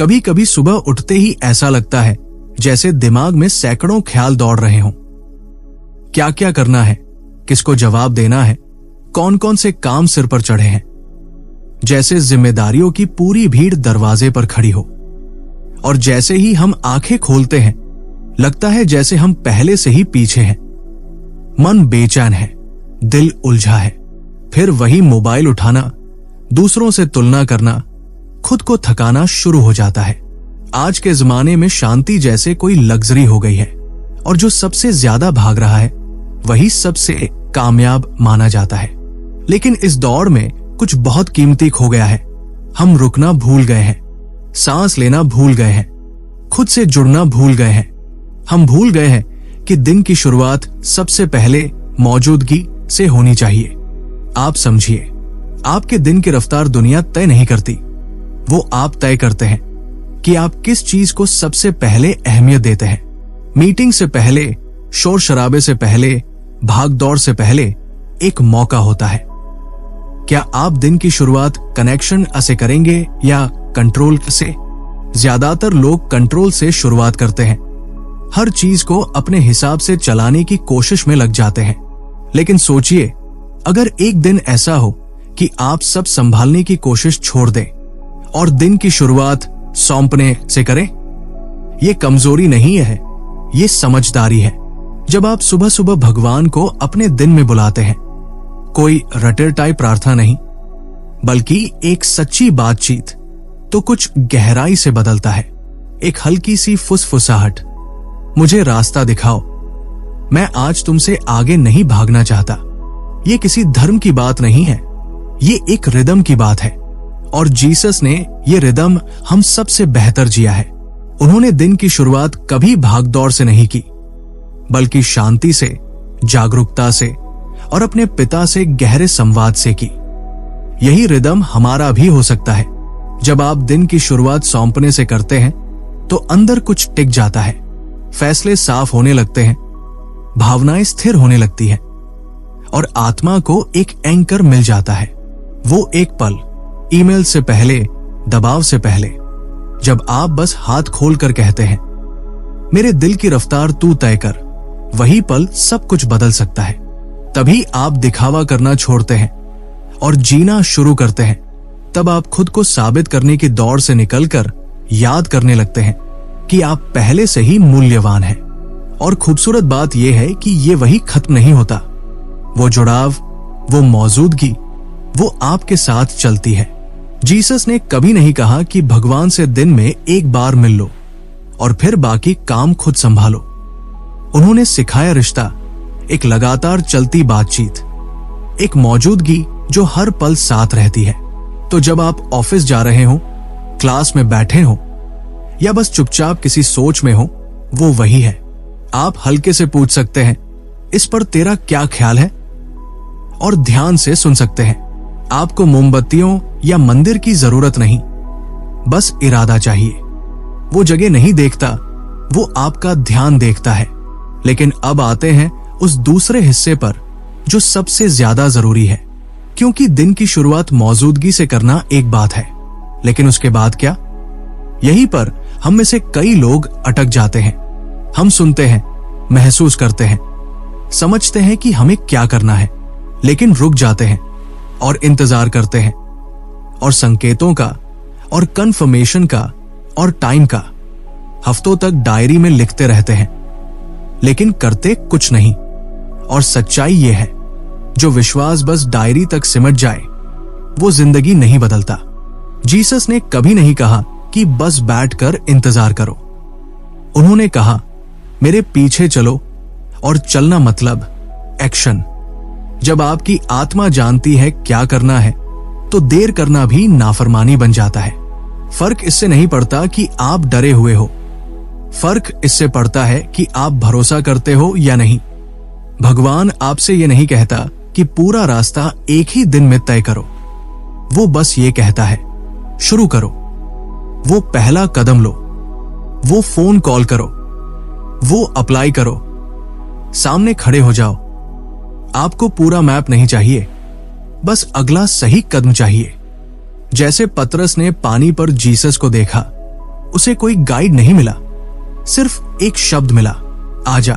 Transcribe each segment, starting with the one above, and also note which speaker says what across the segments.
Speaker 1: कभी कभी सुबह उठते ही ऐसा लगता है जैसे दिमाग में सैकड़ों ख्याल दौड़ रहे हों। क्या क्या करना है, किसको जवाब देना है, कौन कौन से काम सिर पर चढ़े हैं। जैसे जिम्मेदारियों की पूरी भीड़ दरवाजे पर खड़ी हो, और जैसे ही हम आंखें खोलते हैं लगता है जैसे हम पहले से ही पीछे हैं। मन बेचैन है, दिल उलझा है। फिर वही मोबाइल उठाना, दूसरों से तुलना करना, खुद को थकाना शुरू हो जाता है। आज के जमाने में शांति जैसे कोई लग्जरी हो गई है, और जो सबसे ज्यादा भाग रहा है वही सबसे कामयाब माना जाता है। लेकिन इस दौड़ में कुछ बहुत कीमती खो गया है। हम रुकना भूल गए हैं, सांस लेना भूल गए हैं, खुद से जुड़ना भूल गए हैं। हम भूल गए हैं कि दिन की शुरुआत सबसे पहले मौजूदगी से होनी चाहिए। आप समझिए, आपके दिन की रफ्तार दुनिया तय नहीं करती, वो आप तय करते हैं कि आप किस चीज को सबसे पहले अहमियत देते हैं। मीटिंग से पहले, शोर शराबे से पहले, भाग दौड़ से पहले एक मौका होता है। क्या आप दिन की शुरुआत कनेक्शन से करेंगे या कंट्रोल से? ज्यादातर लोग कंट्रोल से शुरुआत करते हैं, हर चीज को अपने हिसाब से चलाने की कोशिश में लग जाते हैं। लेकिन सोचिए, अगर एक दिन ऐसा हो कि आप सब संभालने की कोशिश छोड़ दें और दिन की शुरुआत सौंपने से करें। ये कमजोरी नहीं है, ये समझदारी है। जब आप सुबह सुबह भगवान को अपने दिन में बुलाते हैं, कोई रटे टाइप प्रार्थना नहीं, बल्कि एक सच्ची बातचीत, तो कुछ गहराई से बदलता है। एक हल्की सी फुसफुसाहट, मुझे रास्ता दिखाओ, मैं आज तुमसे आगे नहीं भागना चाहता। ये किसी धर्म की बात नहीं है, ये एक रिदम की बात है। और जीसस ने ये रिदम हम सबसे बेहतर जिया है। उन्होंने दिन की शुरुआत कभी भागदौड़ से नहीं की, बल्कि शांति से, जागरूकता से और अपने पिता से गहरे संवाद से की। यही रिदम हमारा भी हो सकता है। जब आप दिन की शुरुआत सौंपने से करते हैं तो अंदर कुछ टिक जाता है, फैसले साफ होने लगते हैं, भावनाएं स्थिर होने लगती हैं और आत्मा को एक एंकर मिल जाता है। वो एक पल, ईमेल से पहले, दबाव से पहले, जब आप बस हाथ खोलकर कहते हैं, मेरे दिल की रफ्तार तू तय कर, वही पल सब कुछ बदल सकता है। तभी आप दिखावा करना छोड़ते हैं और जीना शुरू करते हैं। तब आप खुद को साबित करने की दौड़ से निकलकर याद करने लगते हैं कि आप पहले से ही मूल्यवान हैं। और खूबसूरत बात यह है कि ये वही खत्म नहीं होता। वो जुड़ाव, वो मौजूदगी, वो आपके साथ चलती है। जीसस ने कभी नहीं कहा कि भगवान से दिन में एक बार मिल लो और फिर बाकी काम खुद संभालो। उन्होंने सिखाया रिश्ता, एक लगातार चलती बातचीत, एक मौजूदगी जो हर पल साथ रहती है। तो जब आप ऑफिस जा रहे हो, क्लास में बैठे हो या बस चुपचाप किसी सोच में हो, वो वही है। आप हल्के से पूछ सकते हैं, इस पर तेरा क्या ख्याल है? और ध्यान से सुन सकते हैं। आपको मोमबत्तियों या मंदिर की जरूरत नहीं, बस इरादा चाहिए। वो जगह नहीं देखता, वो आपका ध्यान देखता है। लेकिन अब आते हैं उस दूसरे हिस्से पर जो सबसे ज्यादा जरूरी है, क्योंकि दिन की शुरुआत मौजूदगी से करना एक बात है, लेकिन उसके बाद क्या? यहीं पर हम में से कई लोग अटक जाते हैं। हम सुनते हैं, महसूस करते हैं, समझते हैं कि हमें क्या करना है, लेकिन रुक जाते हैं और इंतजार करते हैं और संकेतों का और कंफर्मेशन का और टाइम का हफ्तों तक डायरी में लिखते रहते हैं, लेकिन करते कुछ नहीं। और सच्चाई यह है, जो विश्वास बस डायरी तक सिमट जाए वो जिंदगी नहीं बदलता। जीसस ने कभी नहीं कहा कि बस बैठकर इंतजार करो। उन्होंने कहा, मेरे पीछे चलो, और चलना मतलब एक्शन। जब आपकी आत्मा जानती है क्या करना है, तो देर करना भी नाफरमानी बन जाता है। फर्क इससे नहीं पड़ता कि आप डरे हुए हो, फर्क इससे पड़ता है कि आप भरोसा करते हो या नहीं। भगवान आपसे ये नहीं कहता कि पूरा रास्ता एक ही दिन में तय करो। वो बस ये कहता है, शुरू करो, वो पहला कदम लो, वो फोन कॉल करो, वो अप्लाई करो, सामने खड़े हो जाओ। आपको पूरा मैप नहीं चाहिए, बस अगला सही कदम चाहिए। जैसे पतरस ने पानी पर जीसस को देखा, उसे कोई गाइड नहीं मिला, सिर्फ एक शब्द मिला, आजा।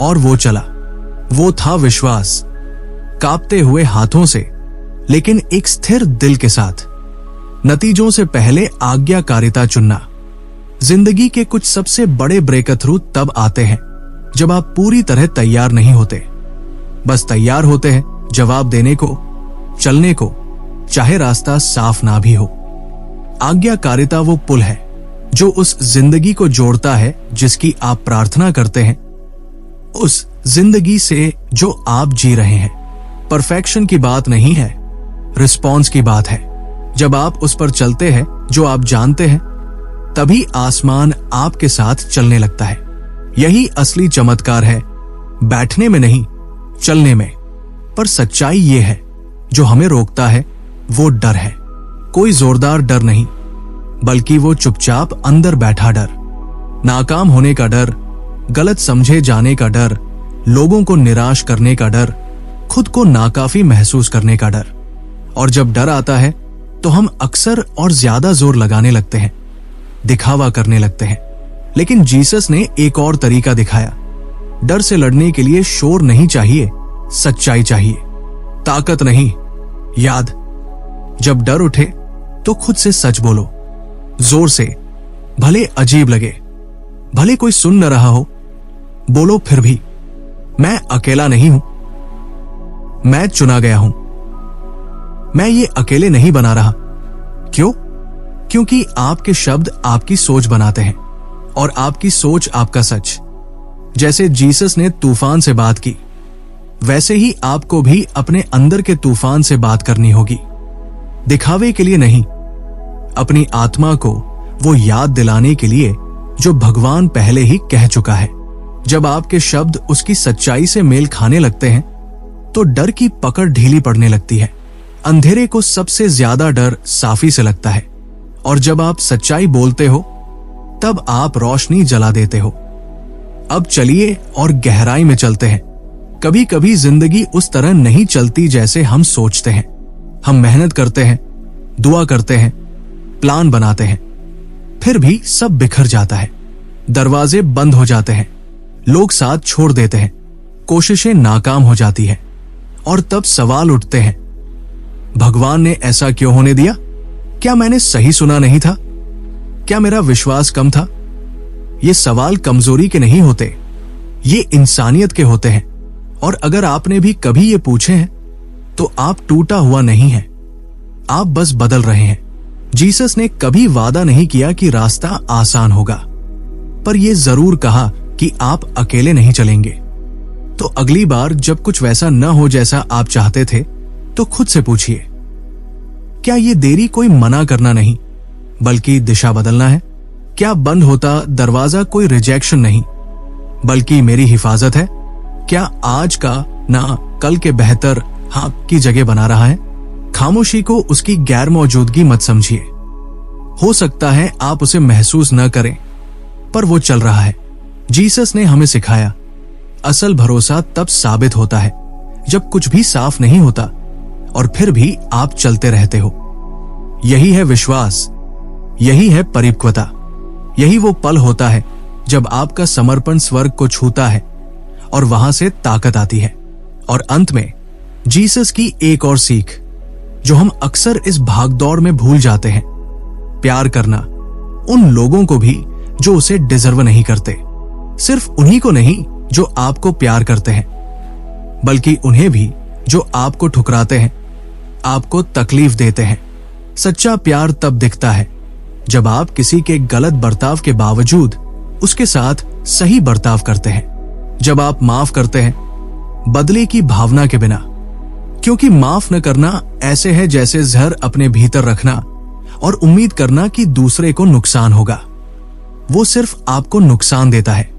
Speaker 1: और वो चला। वो था विश्वास, कांपते हुए हाथों से, लेकिन एक स्थिर दिल के साथ। नतीजों से पहले आज्ञाकारिता चुनना। जिंदगी के कुछ सबसे बड़े ब्रेक थ्रू तब आते हैं जब आप पूरी तरह तैयार नहीं होते, बस तैयार होते हैं जवाब देने को, चलने को, चाहे रास्ता साफ ना भी हो। आज्ञाकारिता वो पुल है जो उस जिंदगी को जोड़ता है जिसकी आप प्रार्थना करते हैं, उस जिंदगी से जो आप जी रहे हैं। परफेक्शन की बात नहीं है, रिस्पॉन्स की बात है। जब आप उस पर चलते हैं जो आप जानते हैं, तभी आसमान आपके साथ चलने लगता है। यही असली चमत्कार है, बैठने में नहीं, चलने में। पर सच्चाई ये है, जो हमें रोकता है वो डर है। कोई जोरदार डर नहीं, बल्कि वो चुपचाप अंदर बैठा डर। नाकाम होने का डर, गलत समझे जाने का डर, लोगों को निराश करने का डर, खुद को नाकाफी महसूस करने का डर। और जब डर आता है तो हम अक्सर और ज्यादा जोर लगाने लगते हैं, दिखावा करने लगते हैं। लेकिन जीसस ने एक और तरीका दिखाया। डर से लड़ने के लिए शोर नहीं चाहिए, सच्चाई चाहिए, ताकत नहीं, याद। जब डर उठे तो खुद से सच बोलो, जोर से, भले अजीब लगे, भले कोई सुन न रहा हो। बोलो फिर भी, मैं अकेला नहीं हूं, मैं चुना गया हूं, मैं ये अकेले नहीं बना रहा। क्यों? क्योंकि आपके शब्द आपकी सोच बनाते हैं और आपकी सोच आपका सच। जैसे जीसस ने तूफान से बात की, वैसे ही आपको भी अपने अंदर के तूफान से बात करनी होगी। दिखावे के लिए नहीं, अपनी आत्मा को वो याद दिलाने के लिए जो भगवान पहले ही कह चुका है। जब आपके शब्द उसकी सच्चाई से मेल खाने लगते हैं तो डर की पकड़ ढीली पड़ने लगती है। अंधेरे को सबसे ज्यादा डर साफी से लगता है, और जब आप सच्चाई बोलते हो तब आप रोशनी जला देते हो। अब चलिए और गहराई में चलते हैं। कभी कभी जिंदगी उस तरह नहीं चलती जैसे हम सोचते हैं। हम मेहनत करते हैं, दुआ करते हैं, प्लान बनाते हैं, फिर भी सब बिखर जाता है। दरवाजे बंद हो जाते हैं, लोग साथ छोड़ देते हैं, कोशिशें नाकाम हो जाती हैं। और तब सवाल उठते हैं, भगवान ने ऐसा क्यों होने दिया? क्या मैंने सही सुना नहीं था? क्या मेरा विश्वास कम था? ये सवाल कमजोरी के नहीं होते, ये इंसानियत के होते हैं। और अगर आपने भी कभी ये पूछे हैं तो आप टूटा हुआ नहीं है, आप बस बदल रहे हैं। जीसस ने कभी वादा नहीं किया कि रास्ता आसान होगा, पर यह जरूर कहा कि आप अकेले नहीं चलेंगे। तो अगली बार जब कुछ वैसा न हो जैसा आप चाहते थे, तो खुद से पूछिए, क्या ये देरी कोई मना करना नहीं, बल्कि दिशा बदलना है? क्या बंद होता दरवाजा कोई रिजेक्शन नहीं, बल्कि मेरी हिफाजत है? क्या आज का ना कल के बेहतर हाँ की जगह बना रहा है? खामोशी को उसकी गैर मौजूदगी मत समझिए। हो सकता है आप उसे महसूस न करें, पर वो चल रहा है। जीसस ने हमें सिखाया, असल भरोसा तब साबित होता है जब कुछ भी साफ नहीं होता और फिर भी आप चलते रहते हो। यही है विश्वास, यही है परिपक्वता, यही वो पल होता है जब आपका समर्पण स्वर्ग को छूता है और वहां से ताकत आती है। और अंत में जीसस की एक और सीख जो हम अक्सर इस भागदौड़ में भूल जाते हैं, प्यार करना उन लोगों को भी जो उसे डिजर्व नहीं करते। सिर्फ उन्हीं को नहीं जो आपको प्यार करते हैं, बल्कि उन्हें भी जो आपको ठुकराते हैं, आपको तकलीफ देते हैं। सच्चा प्यार तब दिखता है जब आप किसी के गलत बर्ताव के बावजूद उसके साथ सही बर्ताव करते हैं, जब आप माफ करते हैं बदले की भावना के बिना। क्योंकि माफ न करना ऐसे है जैसे जहर अपने भीतर रखना और उम्मीद करना कि दूसरे को नुकसान होगा। वो सिर्फ आपको नुकसान देता है।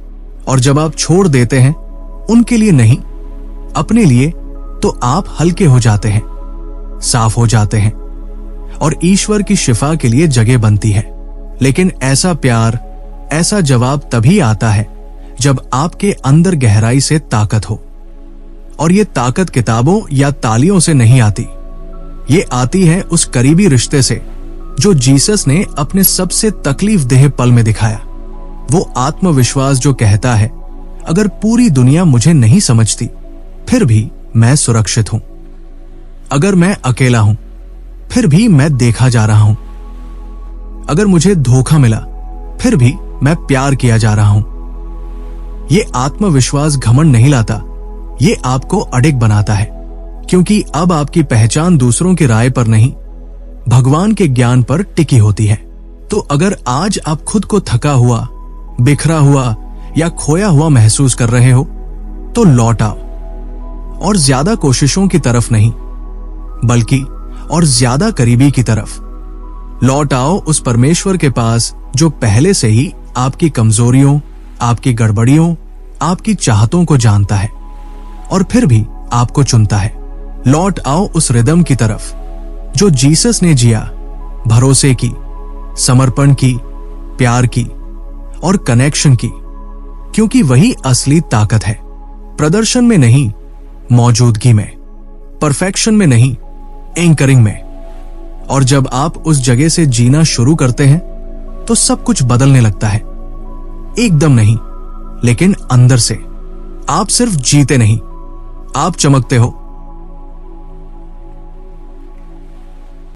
Speaker 1: और जब आप छोड़ देते हैं उनके लिए नहीं, अपने लिए, तो आप हल्के हो जाते हैं, साफ हो जाते हैं और ईश्वर की शिफा के लिए जगह बनती है। लेकिन ऐसा प्यार, ऐसा जवाब तभी आता है जब आपके अंदर गहराई से ताकत हो। और ये ताकत किताबों या तालियों से नहीं आती, ये आती है उस करीबी रिश्ते से जो जीसस ने अपने सबसे तकलीफ देह पल में दिखाया। वो आत्मविश्वास जो कहता है, अगर पूरी दुनिया मुझे नहीं समझती फिर भी मैं सुरक्षित हूं। अगर मैं अकेला हूं फिर भी मैं देखा जा रहा हूं। अगर मुझे धोखा मिला फिर भी मैं प्यार किया जा रहा हूं। ये आत्मविश्वास घमंड नहीं लाता, ये आपको अडिग बनाता है, क्योंकि अब आपकी पहचान दूसरों की राय पर नहीं, भगवान के ज्ञान पर टिकी होती है। तो अगर आज आप खुद को थका हुआ, बिखरा हुआ या खोया हुआ महसूस कर रहे हो, तो लौट आओ, और ज्यादा कोशिशों की तरफ नहीं, बल्कि और ज्यादा करीबी की तरफ लौट आओ, उस परमेश्वर के पास जो पहले से ही आपकी कमजोरियों, आपकी गड़बड़ियों, आपकी चाहतों को जानता है और फिर भी आपको चुनता है। लौट आओ उस रिदम की तरफ जो जीसस ने जिया, भरोसे की, समर्पण की, प्यार की और कनेक्शन की, क्योंकि वही असली ताकत है। प्रदर्शन में नहीं, मौजूदगी में, परफेक्शन में नहीं, एंकरिंग में। और जब आप उस जगह से जीना शुरू करते हैं तो सब कुछ बदलने लगता है। एकदम नहीं, लेकिन अंदर से। आप सिर्फ जीते नहीं, आप चमकते हो।